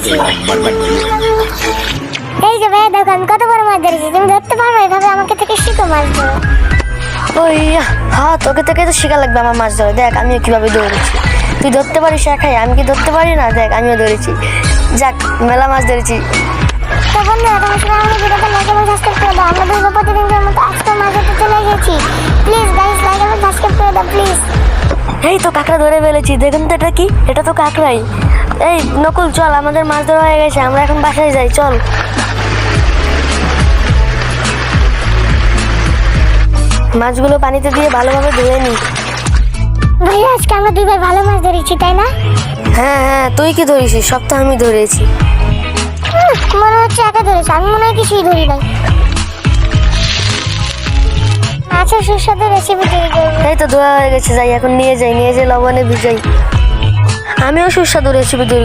ধরেছি। এই যে ভাইয়া দেখো আমি কত বড় মাছ ধরেছি, তুমি ধরতে পারবে? এভাবে আমাকে থেকে শিখো মাছ ধরো। ওই হ্যাঁ, তোকে থেকে তো শেখা লাগবে আমার মাছ ধরা। দেখ আমিও কিভাবে ধরেছি, তুই ধরতে পারিস একাই, আমি কি ধরতে পারি না? দেখ আমিও ধরেছি, যাক মেলা মাছ ধরেছি। তো বন্ধুরা তোমার সঙ্গে আমাদের ভিডিওতে লাইক এবং সাবস্ক্রাইব করে দাও। আমরা দুটো প্রতিদিনের মতো আজকে মাছ ধরতে চলে গেছি। প্লিজ গাইস লাইক এবং সাবস্ক্রাইব করে দাও প্লিজ। এই তো কাঁকড়া ধরে ফেলেছি, দেখুন তো এটা কি? এটা তো কাঁকড়াই। এই নকুল চল, আমাদের মাছ ধরা হয়ে গেছে, আমরা এখন বাসায় যাই, চল। মাছগুলো পানিতে দিয়ে ভালোভাবে ধুয়ে নি। ভাইয়া আজকে আমরা দুই ভাই ভালো মাছ ধরেছি তাই না? হ্যাঁ হ্যাঁ, তুই কি ধরেছিস? সব তো আমি ধরেছি। মনে হচ্ছে একা ধরেছে, আমি মনে হয় কিছুই ধরি নাই। আচ্ছা সুস্বাদু রেসিপি তৈরি করবো। এই তো ধোয়া হয়ে গেছে, যাই এখন নিয়ে যাই লবণে ভিজাই। আমিও সুস্বাদু রেসিপি তৈরি